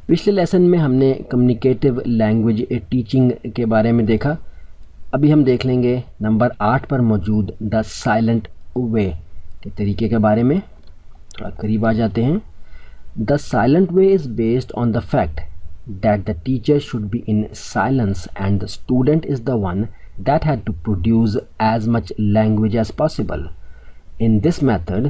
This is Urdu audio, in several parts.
پچھلے لیسن میں ہم نے کمیونیکیٹو لینگویج ٹیچنگ کے بارے میں دیکھا. ابھی ہم دیکھ لیں گے نمبر 8 پر موجود دا سائلنٹ وے کے طریقے کے بارے میں. تھوڑا قریب آ جاتے ہیں. The silent way is based on the fact that the teacher should be in silence and the student is the one that had to produce as much language as possible. In this method,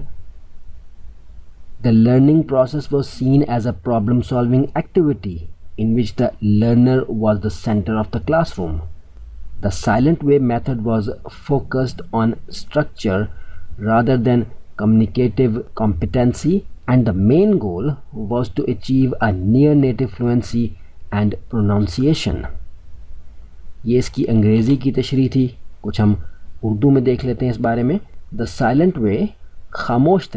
the learning process was seen as a problem-solving activity in which the learner was the center of the classroom. The silent way method was focused on structure rather than communicative competency, and the main goal was to achieve a near-native fluency and pronunciation. یہ اس کی انگریزی کی تشریح تھی. کچھ ہم اردو میں دیکھ لیتے ہیں اس بارے میں. دا سائلنٹ وے خاموش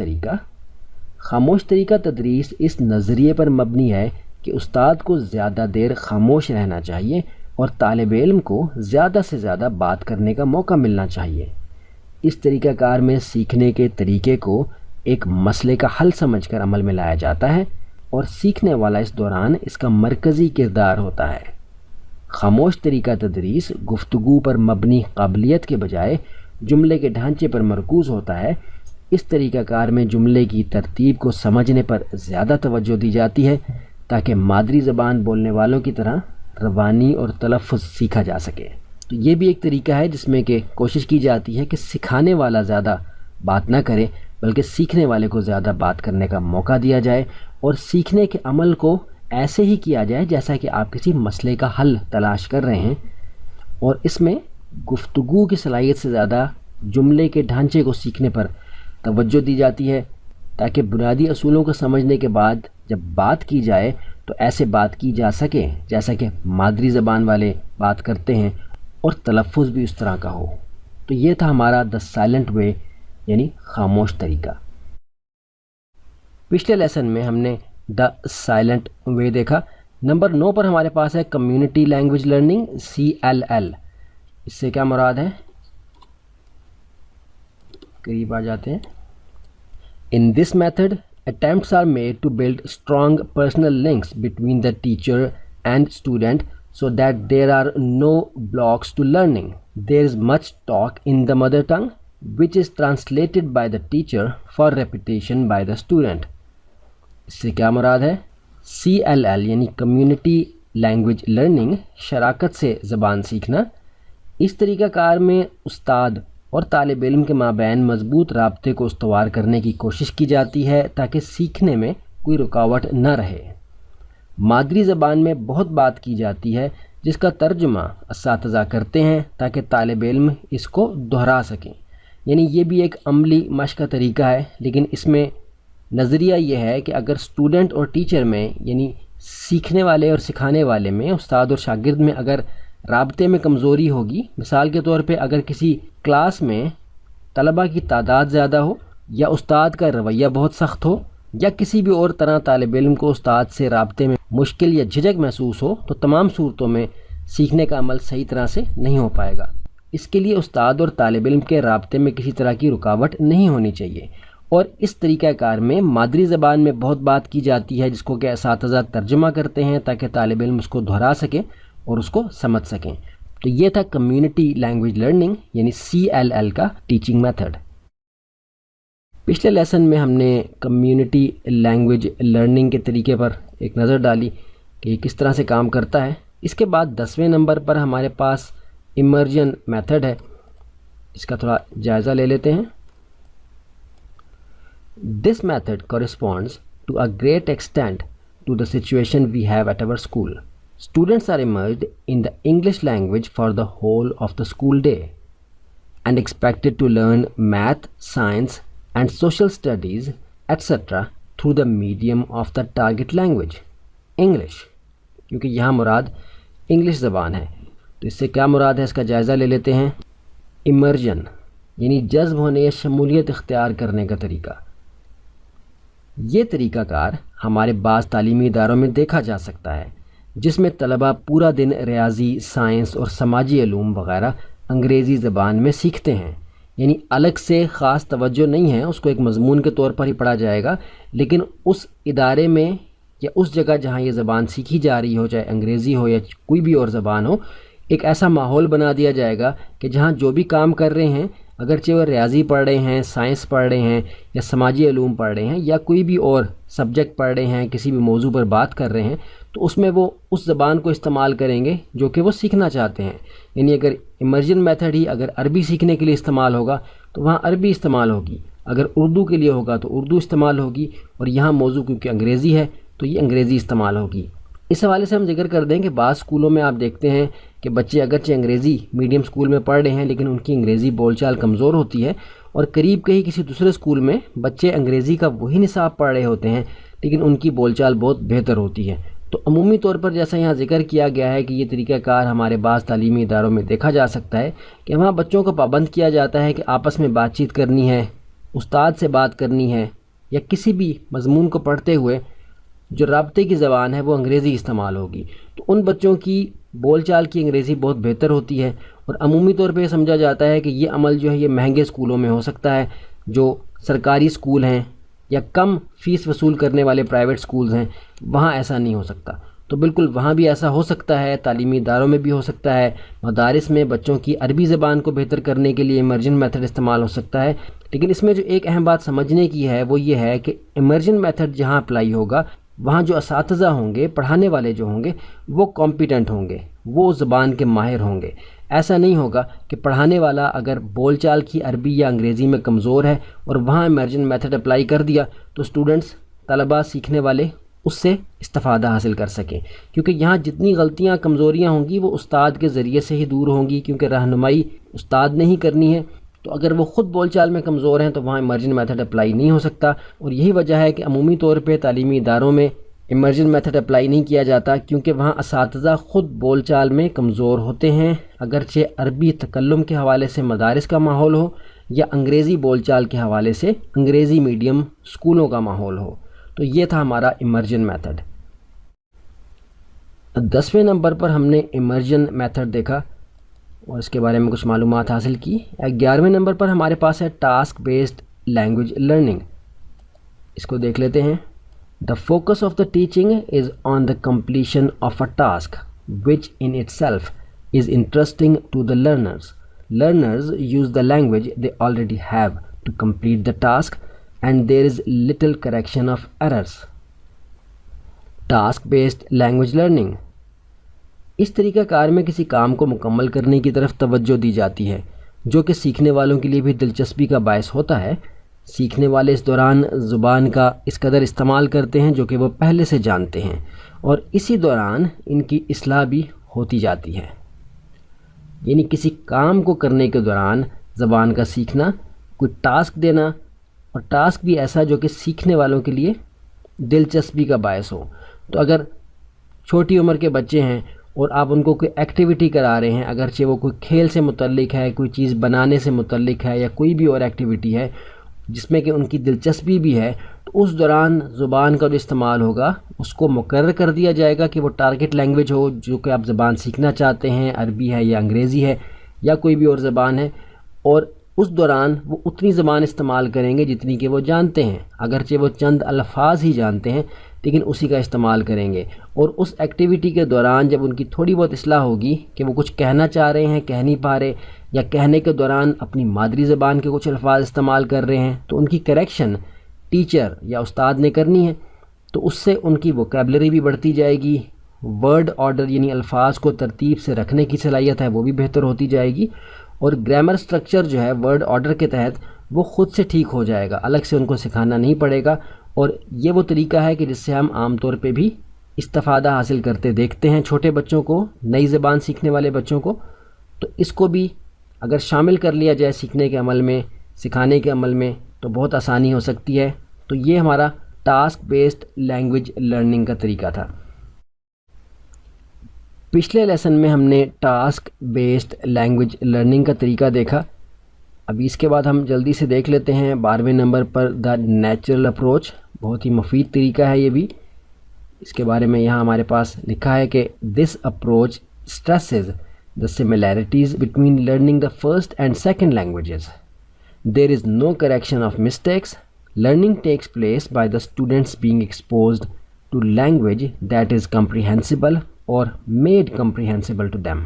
طریقہ تدریس اس نظریے پر مبنی ہے کہ استاد کو زیادہ دیر خاموش رہنا چاہیے اور طالب علم کو زیادہ سے زیادہ بات کرنے کا موقع ملنا چاہیے. اس طریقہ کار میں سیکھنے کے طریقے کو ایک مسئلے کا حل سمجھ کر عمل میں لایا جاتا ہے اور سیکھنے والا اس دوران اس کا مرکزی کردار ہوتا ہے. خاموش طریقہ تدریس گفتگو پر مبنی قابلیت کے بجائے جملے کے ڈھانچے پر مرکوز ہوتا ہے. اس طریقہ کار میں جملے کی ترتیب کو سمجھنے پر زیادہ توجہ دی جاتی ہے تاکہ مادری زبان بولنے والوں کی طرح روانی اور تلفظ سیکھا جا سکے. تو یہ بھی ایک طریقہ ہے جس میں کہ کوشش کی جاتی ہے کہ سکھانے والا زیادہ بات نہ کرے بلکہ سیکھنے والے کو زیادہ بات کرنے کا موقع دیا جائے اور سیکھنے کے عمل کو ایسے ہی کیا جائے جیسا کہ آپ کسی مسئلے کا حل تلاش کر رہے ہیں، اور اس میں گفتگو کی صلاحیت سے زیادہ جملے کے ڈھانچے کو سیکھنے پر توجہ دی جاتی ہے تاکہ بنیادی اصولوں کو سمجھنے کے بعد جب بات کی جائے تو ایسے بات کی جا سکے جیسا کہ مادری زبان والے بات کرتے ہیں اور تلفظ بھی اس طرح کا ہو. تو یہ تھا ہمارا دا سائلنٹ وے یعنی خاموش طریقہ. پچھلے لیسن میں ہم نے دا سائلنٹ وے دیکھا. نمبر 9 پر ہمارے پاس ہے کمیونٹی لینگویج لرننگ CLL. اس سے کیا مراد ہے؟ قریب آ جاتے ہیں. In this method, attempts are made to build strong personal links between the teacher and student so that there are no blocks to learning. There is much talk in the mother tongue, which is translated by the teacher for repetition by the student. اس سے کیا مراد ہے؟ CLL یعنی کمیونٹی لینگویج لرننگ شراکت سے زبان سیکھنا. اس طریقہ کار میں استاد اور طالب علم کے مابین مضبوط رابطے کو استوار کرنے کی کوشش کی جاتی ہے تاکہ سیکھنے میں کوئی رکاوٹ نہ رہے. مادری زبان میں بہت بات کی جاتی ہے جس کا ترجمہ اساتذہ کرتے ہیں تاکہ طالب علم اس کو دہرا سکیں. یعنی یہ بھی ایک عملی مشق کا طریقہ ہے، لیکن اس میں نظریہ یہ ہے کہ اگر اسٹوڈنٹ اور ٹیچر میں یعنی سیکھنے والے اور سکھانے والے میں، استاد اور شاگرد میں اگر رابطے میں کمزوری ہوگی، مثال کے طور پہ اگر کسی کلاس میں طلبہ کی تعداد زیادہ ہو یا استاد کا رویہ بہت سخت ہو یا کسی بھی اور طرح طالب علم کو استاد سے رابطے میں مشکل یا جھجک محسوس ہو، تو تمام صورتوں میں سیکھنے کا عمل صحیح طرح سے نہیں ہو پائے گا. اس کے لیے استاد اور طالب علم کے رابطے میں کسی طرح کی رکاوٹ نہیں ہونی چاہیے. اور اس طریقہ کار میں مادری زبان میں بہت بات کی جاتی ہے جس کو کہ اساتذہ ترجمہ کرتے ہیں تاکہ طالب علم اس کو دہرا سکیں اور اس کو سمجھ سکیں. تو یہ تھا کمیونٹی لینگویج لرننگ یعنی CLL کا ٹیچنگ میتھڈ. پچھلے لیسن میں ہم نے کمیونٹی لینگویج لرننگ کے طریقے پر ایک نظر ڈالی کہ یہ کس طرح سے کام کرتا ہے. اس کے بعد 10ویں نمبر پر ہمارے پاس ایمرجن میتھڈ ہے. اس کا تھوڑا جائزہ لے لیتے ہیں. This method corresponds to a great extent to the situation we have at our school. Students are immersed in the English language for the whole of the school day and expected to learn math, science, and social studies, etc. through the medium of the target language, English. کیونکہ یہاں مراد انگلش زبان ہے تو اس سے کیا مراد ہے اس کا جائزہ لے لیتے ہیں. ایمرجن یعنی جذب ہونے یا شمولیت اختیار کرنے کا طریقہ. یہ طریقہ کار ہمارے بعض تعلیمی اداروں میں دیکھا جا سکتا ہے جس میں طلبہ پورا دن ریاضی، سائنس اور سماجی علوم وغیرہ انگریزی زبان میں سیکھتے ہیں. یعنی الگ سے خاص توجہ نہیں ہے، اس کو ایک مضمون کے طور پر ہی پڑھا جائے گا، لیکن اس ادارے میں یا اس جگہ جہاں یہ زبان سیکھی جا رہی ہو، چاہے انگریزی ہو یا کوئی بھی اور زبان ہو، ایک ایسا ماحول بنا دیا جائے گا کہ جہاں جو بھی کام کر رہے ہیں، اگرچہ وہ ریاضی پڑھ رہے ہیں، سائنس پڑھ رہے ہیں یا سماجی علوم پڑھ رہے ہیں یا کوئی بھی اور سبجیکٹ پڑھ رہے ہیں، کسی بھی موضوع پر بات کر رہے ہیں، تو اس میں وہ اس زبان کو استعمال کریں گے جو کہ وہ سیکھنا چاہتے ہیں. یعنی اگر ایمرجن میتھڈ ہی اگر عربی سیکھنے کے لیے استعمال ہوگا تو وہاں عربی استعمال ہوگی، اگر اردو کے لیے ہوگا تو اردو استعمال ہوگی، اور یہاں موضوع کیونکہ انگریزی ہے تو یہ انگریزی استعمال ہوگی. اس حوالے سے ہم ذکر کر دیں کہ بعض اسکولوں میں آپ دیکھتے ہیں کہ بچے اگرچہ انگریزی میڈیم اسکول میں پڑھ رہے ہیں لیکن ان کی انگریزی بول چال کمزور ہوتی ہے، اور قریب کہیں کسی دوسرے اسکول میں بچے انگریزی کا وہی نصاب پڑھ رہے ہوتے ہیں لیکن ان کی بول چال بہت بہتر ہوتی ہے. تو عمومی طور پر جیسا یہاں ذکر کیا گیا ہے کہ یہ طریقہ کار ہمارے بعض تعلیمی اداروں میں دیکھا جا سکتا ہے کہ وہاں بچوں کو پابند کیا جاتا ہے کہ آپس میں بات چیت کرنی ہے، استاد سے بات کرنی ہے، یا کسی بھی مضمون کو پڑھتے ہوئے جو رابطے کی زبان ہے وہ انگریزی استعمال ہوگی. تو ان بچوں کی بول چال کی انگریزی بہت بہتر ہوتی ہے، اور عمومی طور پہ یہ سمجھا جاتا ہے کہ یہ عمل جو ہے یہ مہنگے اسکولوں میں ہو سکتا ہے، جو سرکاری اسکول ہیں یا کم فیس وصول کرنے والے پرائیویٹ اسکولز ہیں وہاں ایسا نہیں ہو سکتا. تو بالکل وہاں بھی ایسا ہو سکتا ہے، تعلیمی اداروں میں بھی ہو سکتا ہے، مدارس میں بچوں کی عربی زبان کو بہتر کرنے کے لیے ایمرجن میتھڈ استعمال ہو سکتا ہے. لیکن اس میں جو ایک اہم بات سمجھنے کی ہے وہ یہ ہے کہ ایمرجن میتھڈ جہاں اپلائی ہوگا وہاں جو اساتذہ ہوں گے، پڑھانے والے جو ہوں گے، وہ کمپیٹنٹ ہوں گے، وہ زبان کے ماہر ہوں گے. ایسا نہیں ہوگا کہ پڑھانے والا اگر بول چال کی عربی یا انگریزی میں کمزور ہے اور وہاں ایمرجن میتھڈ اپلائی کر دیا تو اسٹوڈنٹس، طلباء، سیکھنے والے اس سے استفادہ حاصل کر سکیں، کیونکہ یہاں جتنی غلطیاں، کمزوریاں ہوں گی وہ استاد کے ذریعے سے ہی دور ہوں گی، کیونکہ رہنمائی استاد نے ہی کرنی ہے. تو اگر وہ خود بول چال میں کمزور ہیں تو وہاں ایمرجن میتھڈ اپلائی نہیں ہو سکتا. اور یہی وجہ ہے کہ عمومی طور پہ تعلیمی اداروں میں ایمرجن میتھڈ اپلائی نہیں کیا جاتا، کیونکہ وہاں اساتذہ خود بول چال میں کمزور ہوتے ہیں، اگرچہ عربی تکلم کے حوالے سے مدارس کا ماحول ہو یا انگریزی بول چال کے حوالے سے انگریزی میڈیم اسکولوں کا ماحول ہو. تو یہ تھا ہمارا ایمرجن میتھڈ. 10ویں نمبر پر ہم نے ایمرجن میتھڈ دیکھا اور اس کے بارے میں کچھ معلومات حاصل کی. 11ویں نمبر پر ہمارے پاس ہے ٹاسک بیسڈ لینگویج لرننگ. اس کو دیکھ لیتے ہیں. The focus of the teaching is on the completion of a task, which in itself is interesting to the learners. Learners use the language they already have to complete the task, and there is little correction of errors. Task-based language learning. اس طریقہ کار میں کسی کام کو مکمل کرنے کی طرف توجہ دی جاتی ہے، جو کہ سیکھنے والوں کے لیے بھی دلچسپی کا باعث ہوتا ہے. سیکھنے والے اس دوران زبان کا اس قدر استعمال کرتے ہیں جو کہ وہ پہلے سے جانتے ہیں، اور اسی دوران ان کی اصلاح بھی ہوتی جاتی ہے. یعنی کسی کام کو کرنے کے دوران زبان کا سیکھنا، کوئی ٹاسک دینا، اور ٹاسک بھی ایسا جو کہ سیکھنے والوں کے لیے دلچسپی کا باعث ہو. تو اگر چھوٹی عمر کے بچے ہیں اور آپ ان کو کوئی ایکٹیویٹی کرا رہے ہیں، اگرچہ وہ کوئی کھیل سے متعلق ہے، کوئی چیز بنانے سے متعلق ہے، یا کوئی بھی اور ایکٹیویٹی ہے جس میں کہ ان کی دلچسپی بھی ہے، تو اس دوران زبان کا جو استعمال ہوگا اس کو مقرر کر دیا جائے گا کہ وہ ٹارگٹ لینگویج ہو جو کہ آپ زبان سیکھنا چاہتے ہیں، عربی ہے یا انگریزی ہے یا کوئی بھی اور زبان ہے، اور اس دوران وہ اتنی زبان استعمال کریں گے جتنی کہ وہ جانتے ہیں. اگرچہ وہ چند الفاظ ہی جانتے ہیں لیکن اسی کا استعمال کریں گے. اور اس ایکٹیویٹی کے دوران جب ان کی تھوڑی بہت اصلاح ہوگی کہ وہ کچھ کہنا چاہ رہے ہیں، کہہ نہیں پا رہے، یا کہنے کے دوران اپنی مادری زبان کے کچھ الفاظ استعمال کر رہے ہیں، تو ان کی کریکشن ٹیچر یا استاد نے کرنی ہے. تو اس سے ان کی ووکیبلری بھی بڑھتی جائے گی، ورڈ آرڈر یعنی الفاظ کو ترتیب سے رکھنے کی صلاحیت ہے وہ بھی بہتر ہوتی جائے گی، اور گرامر سٹرکچر جو ہے ورڈ آرڈر کے تحت وہ خود سے ٹھیک ہو جائے گا، الگ سے ان کو سکھانا نہیں پڑے گا. اور یہ وہ طریقہ ہے کہ جس سے ہم عام طور پہ بھی استفادہ حاصل کرتے دیکھتے ہیں چھوٹے بچوں کو، نئی زبان سیکھنے والے بچوں کو. تو اس کو بھی اگر شامل کر لیا جائے سیکھنے کے عمل میں، سکھانے کے عمل میں، تو بہت آسانی ہو سکتی ہے. تو یہ ہمارا ٹاسک بیسڈ لینگویج لرننگ کا طریقہ تھا. پچھلے لیسن میں ہم نے ٹاسک بیسڈ لینگویج لرننگ کا طریقہ دیکھا. ابھی اس کے بعد ہم جلدی سے دیکھ لیتے ہیں 12ویں نمبر پر دا نیچرل اپروچ. بہت ہی مفید طریقہ ہے یہ بھی. اس کے بارے میں یہاں ہمارے پاس لکھا ہے کہ this approach stresses the similarities between learning the first and second languages. There is no correction of mistakes. Learning takes place by the students being exposed to language that is comprehensible or made comprehensible to them.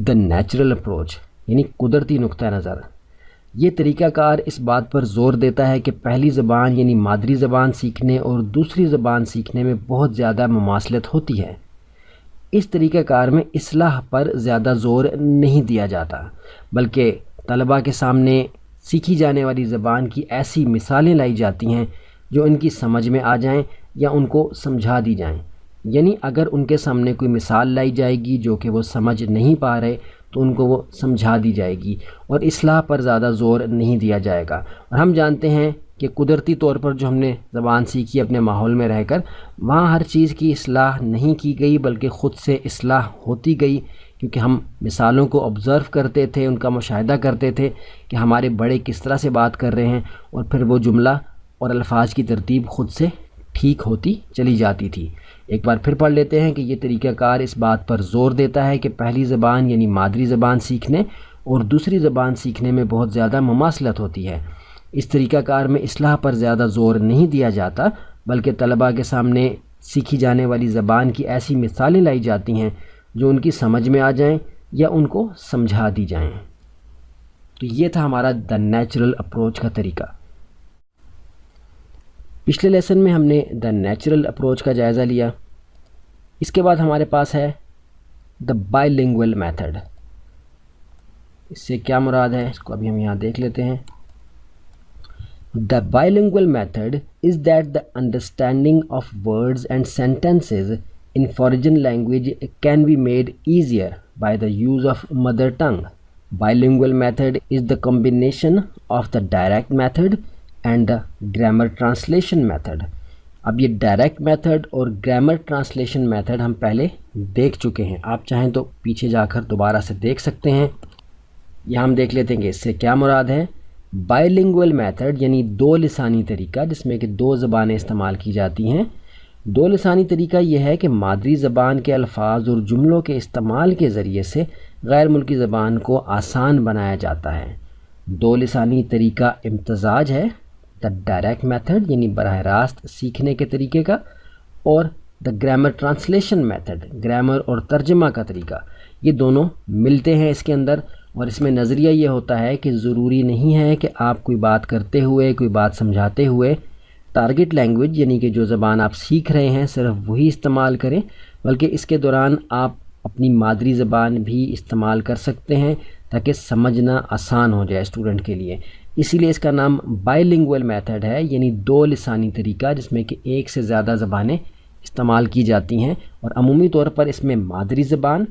The natural approach یعنی قدرتی نقطہ نظر، یہ طریقہ کار اس بات پر زور دیتا ہے کہ پہلی زبان یعنی مادری زبان سیکھنے اور دوسری زبان سیکھنے میں بہت زیادہ مماثلت ہوتی ہے۔ اس طریقہ کار میں اصلاح پر زیادہ زور نہیں دیا جاتا، بلکہ طلباء کے سامنے سیکھی جانے والی زبان کی ایسی مثالیں لائی جاتی ہیں جو ان کی سمجھ میں آ جائیں یا ان کو سمجھا دی جائیں۔ یعنی اگر ان کے سامنے کوئی مثال لائی جائے گی جو کہ وہ سمجھ نہیں پا رہے تو ان کو وہ سمجھا دی جائے گی اور اصلاح پر زیادہ زور نہیں دیا جائے گا۔ اور ہم جانتے ہیں کہ قدرتی طور پر جو ہم نے زبان سیکھی اپنے ماحول میں رہ کر، وہاں ہر چیز کی اصلاح نہیں کی گئی بلکہ خود سے اصلاح ہوتی گئی، کیونکہ ہم مثالوں کو آبزرو کرتے تھے، ان کا مشاہدہ کرتے تھے کہ ہمارے بڑے کس طرح سے بات کر رہے ہیں، اور پھر وہ جملہ اور الفاظ کی ترتیب خود سے ٹھیک ہوتی چلی جاتی تھی۔ ایک بار پھر پڑھ لیتے ہیں کہ یہ طریقہ کار اس بات پر زور دیتا ہے کہ پہلی زبان یعنی مادری زبان سیکھنے اور دوسری زبان سیکھنے میں بہت زیادہ مماثلت ہوتی ہے۔ اس طریقہ کار میں اصلاح پر زیادہ زور نہیں دیا جاتا، بلکہ طلباء کے سامنے سیکھی جانے والی زبان کی ایسی مثالیں لائی جاتی ہیں جو ان کی سمجھ میں آ جائیں یا ان کو سمجھا دی جائیں۔ تو یہ تھا ہمارا دا نیچرل اپروچ کا طریقہ۔ پچھلے لیسن میں ہم نے دا نیچرل اپروچ کا جائزہ لیا۔ اس کے بعد ہمارے پاس ہے دا بائی لنگول میتھڈ۔ اس سے کیا مراد ہے اس کو ابھی ہم یہاں دیکھ لیتے ہیں۔ The bilingual method is that the understanding of words and sentences in foreign language can be made easier by the use of mother tongue. Bilingual method is the combination of the direct method and the grammar translation method. اب یہ ڈائریکٹ میتھڈ اور گرامر ٹرانسلیشن میتھڈ ہم پہلے دیکھ چکے ہیں، آپ چاہیں تو پیچھے جا کر دوبارہ سے دیکھ سکتے ہیں۔ یہاں ہم دیکھ لیتے ہیں کہ اس سے کیا مراد ہے۔ بائی لنگول میتھڈ یعنی دو لسانی طریقہ جس میں کہ دو زبانیں استعمال کی جاتی ہیں۔ دو لسانی طریقہ یہ ہے کہ مادری زبان کے الفاظ اور جملوں کے استعمال کے ذریعے سے غیر ملکی زبان کو آسان بنایا جاتا ہے۔ دو لسانی طریقہ امتزاج ہے، دا ڈائریکٹ میتھڈ یعنی براہ راست سیکھنے کے طریقے کا، اور the grammar translation method grammar اور ترجمہ کا طریقہ۔ یہ دونوں ملتے ہیں اس کے اندر، اور اس میں نظریہ یہ ہوتا ہے کہ ضروری نہیں ہے کہ آپ کوئی بات کرتے ہوئے کوئی بات سمجھاتے ہوئے ٹارگٹ لینگویج یعنی کہ جو زبان آپ سیکھ رہے ہیں صرف وہی استعمال کریں، بلکہ اس کے دوران آپ اپنی مادری زبان بھی استعمال کر سکتے ہیں تاکہ سمجھنا آسان ہو جائے اسٹوڈنٹ کے لیے۔ اسی لیے اس کا نام بائی لنگول میتھڈ ہے، یعنی دو لسانی طریقہ جس میں کہ ایک سے زیادہ زبانیں استعمال کی جاتی ہیں، اور عمومی طور پر اس میں مادری زبان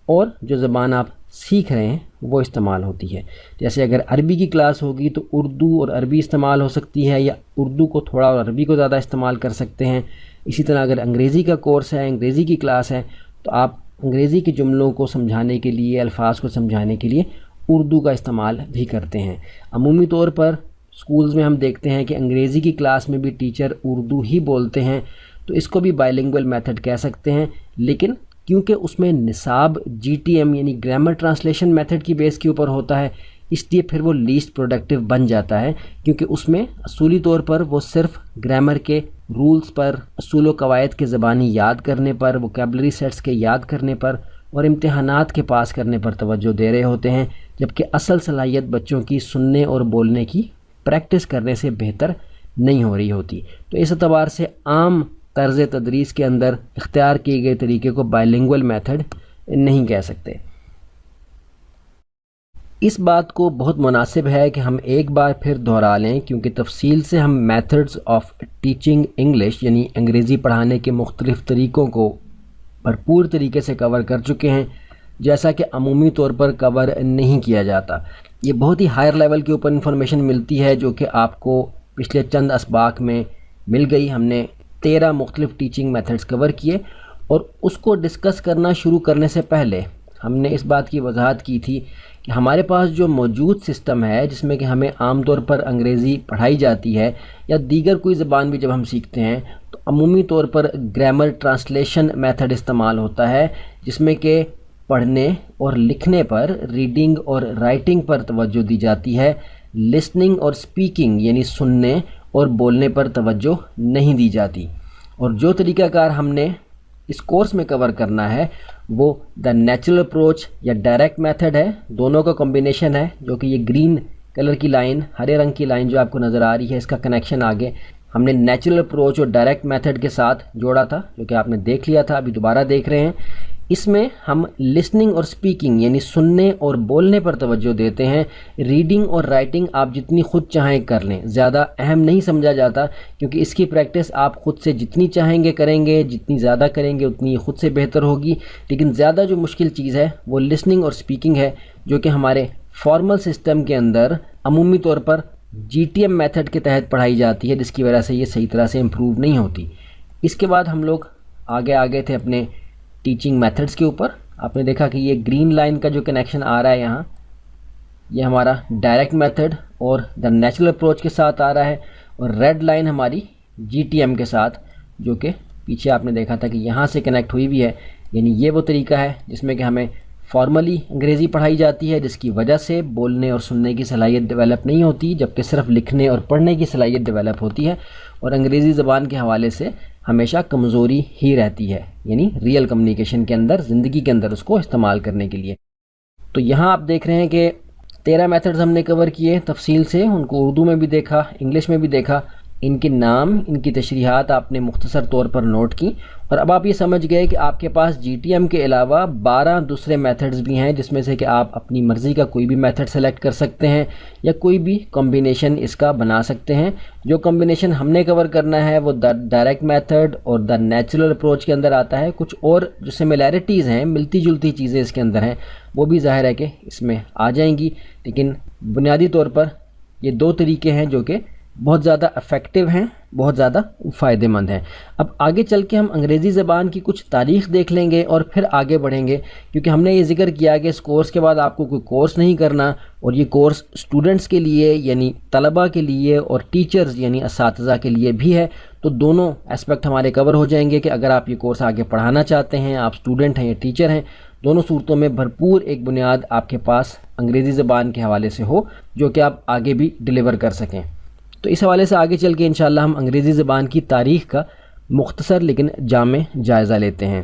اور جو زبان آپ سیکھ رہے ہیں وہ استعمال ہوتی ہے۔ جیسے اگر عربی کی کلاس ہوگی تو اردو اور عربی استعمال ہو سکتی ہے، یا اردو کو تھوڑا اور عربی کو زیادہ استعمال کر سکتے ہیں۔ اسی طرح اگر انگریزی کا کورس ہے، انگریزی کی کلاس ہے، تو آپ انگریزی کے جملوں کو سمجھانے کے لیے، الفاظ کو سمجھانے کے لیے اردو کا استعمال بھی کرتے ہیں۔ عمومی طور پر اسکولز میں ہم دیکھتے ہیں کہ انگریزی کی کلاس میں بھی ٹیچر اردو ہی بولتے ہیں، تو اس کو بھی بائی لنگول میتھڈ کہہ سکتے ہیں، لیکن کیونکہ اس میں نصاب جی ٹی ایم یعنی گرامر ٹرانسلیشن میتھڈ کی بیس کے اوپر ہوتا ہے، اس لیے پھر وہ لیسٹ پروڈکٹیو بن جاتا ہے، کیونکہ اس میں اصولی طور پر وہ صرف گرامر کے رولز پر، اصول و قواعد کے زبانی یاد کرنے پر، ووکیبلری سیٹس کے یاد کرنے پر اور امتحانات کے پاس کرنے پر توجہ دے رہے ہوتے ہیں، جبکہ اصل صلاحیت بچوں کی سننے اور بولنے کی پریکٹس کرنے سے بہتر نہیں ہو رہی ہوتی۔ تو اس اعتبار سے عام طرز تدریس کے اندر اختیار کیے گئے طریقے کو بائی لنگول میتھڈ نہیں کہہ سکتے۔ اس بات کو بہت مناسب ہے کہ ہم ایک بار پھر دہرا لیں، کیونکہ تفصیل سے ہم میتھڈز آف ٹیچنگ انگلش یعنی انگریزی پڑھانے کے مختلف طریقوں کو بھرپور طریقے سے کور کر چکے ہیں، جیسا کہ عمومی طور پر کور نہیں کیا جاتا۔ یہ بہت ہی ہائر لیول کے اوپر انفارمیشن ملتی ہے جو کہ آپ کو پچھلے چند اسباق میں مل گئی۔ ہم نے 13 مختلف ٹیچنگ میتھڈز کور کیے، اور اس کو ڈسکس کرنا شروع کرنے سے پہلے ہم نے اس بات کی وضاحت کی تھی کہ ہمارے پاس جو موجود سسٹم ہے جس میں کہ ہمیں عام طور پر انگریزی پڑھائی جاتی ہے یا دیگر کوئی زبان بھی جب ہم سیکھتے ہیں تو عمومی طور پر گرامر ٹرانسلیشن میتھڈ استعمال ہوتا ہے، جس میں کہ پڑھنے اور لکھنے پر، ریڈنگ اور رائٹنگ پر توجہ دی جاتی ہے، لسننگ اور سپیکنگ یعنی سننے اور بولنے پر توجہ نہیں دی جاتی۔ اور جو طریقہ کار ہم نے اس کورس میں کور کرنا ہے وہ دا نیچرل اپروچ یا ڈائریکٹ میتھڈ ہے. دونوں کا کمبینیشن ہے جو کہ یہ گرین کلر کی لائن، ہرے رنگ کی لائن جو آپ کو نظر آ رہی ہے، اس کا کنیکشن آگے ہم نے نیچرل اپروچ اور ڈائریکٹ میتھڈ کے ساتھ جوڑا تھا، جو کہ آپ نے دیکھ لیا تھا، ابھی دوبارہ دیکھ رہے ہیں. اس میں ہم لسننگ اور سپیکنگ یعنی سننے اور بولنے پر توجہ دیتے ہیں. ریڈنگ اور رائٹنگ آپ جتنی خود چاہیں کر لیں، زیادہ اہم نہیں سمجھا جاتا، کیونکہ اس کی پریکٹس آپ خود سے جتنی چاہیں گے کریں گے، جتنی زیادہ کریں گے اتنی خود سے بہتر ہوگی. لیکن زیادہ جو مشکل چیز ہے وہ لسننگ اور سپیکنگ ہے، جو کہ ہمارے فارمل سسٹم کے اندر عمومی طور پر GTM میتھڈ کے تحت پڑھائی جاتی ہے، جس کی وجہ سے یہ صحیح طرح سے امپروو نہیں ہوتی. اس کے بعد ہم لوگ آگے تھے اپنے ٹیچنگ میتھڈز کے اوپر. آپ نے دیکھا کہ یہ گرین لائن کا جو کنیکشن آ رہا ہے یہاں، یہ ہمارا ڈائریکٹ میتھڈ اور دا نیچرل اپروچ کے ساتھ آ رہا ہے، اور ریڈ لائن ہماری GTM کے ساتھ، جو کہ پیچھے آپ نے دیکھا تھا کہ یہاں سے کنیکٹ ہوئی بھی ہے. یعنی یہ وہ طریقہ ہے جس میں کہ ہمیں فارملی انگریزی پڑھائی جاتی ہے، جس کی وجہ سے بولنے اور سننے کی صلاحیت ڈیولپ نہیں ہوتی، جبکہ صرف لکھنے اور پڑھنے کی صلاحیت ڈیولپ ہوتی ہے، اور انگریزی زبان کے حوالے سے ہمیشہ کمزوری ہی رہتی ہے، یعنی ریئل کمیونیکیشن کے اندر، زندگی کے اندر اس کو استعمال کرنے کے لیے. تو یہاں آپ دیکھ رہے ہیں کہ 13 میتھڈز ہم نے کور کیے تفصیل سے، ان کو اردو میں بھی دیکھا، انگلش میں بھی دیکھا. ان کے نام، ان کی تشریحات آپ نے مختصر طور پر نوٹ کی، اور اب آپ یہ سمجھ گئے کہ آپ کے پاس GTM کے علاوہ 12 دوسرے میتھڈز بھی ہیں، جس میں سے کہ آپ اپنی مرضی کا کوئی بھی میتھڈ سلیکٹ کر سکتے ہیں یا کوئی بھی کمبینیشن اس کا بنا سکتے ہیں. جو کمبینیشن ہم نے کور کرنا ہے وہ ڈائریکٹ میتھڈ اور دا نیچرل اپروچ کے اندر آتا ہے. کچھ اور جو سملیرٹیز ہیں، ملتی جلتی چیزیں اس کے اندر ہیں، وہ بھی ظاہر ہے کہ اس میں آ جائیں گی، لیکن بنیادی طور پر یہ دو طریقے ہیں جو کہ بہت زیادہ افیکٹو ہیں، بہت زیادہ فائدہ مند ہیں. اب آگے چل کے ہم انگریزی زبان کی کچھ تاریخ دیکھ لیں گے اور پھر آگے بڑھیں گے، کیونکہ ہم نے یہ ذکر کیا کہ اس کورس کے بعد آپ کو کوئی کورس نہیں کرنا، اور یہ کورس اسٹوڈنٹس کے لیے یعنی طلباء کے لیے اور ٹیچرز یعنی اساتذہ کے لیے بھی ہے. تو دونوں اسپیکٹ ہمارے کور ہو جائیں گے کہ اگر آپ یہ کورس آگے پڑھانا چاہتے ہیں، آپ اسٹوڈنٹ ہیں یا ٹیچر ہیں، دونوں صورتوں میں بھرپور ایک بنیاد آپ کے پاس انگریزی زبان کے حوالے سے ہو، جو کہ آپ آگے بھی ڈیلیور کر سکیں. تو اس حوالے سے آگے چل کے انشاءاللہ ہم انگریزی زبان کی تاریخ کا مختصر لیکن جامع جائزہ لیتے ہیں.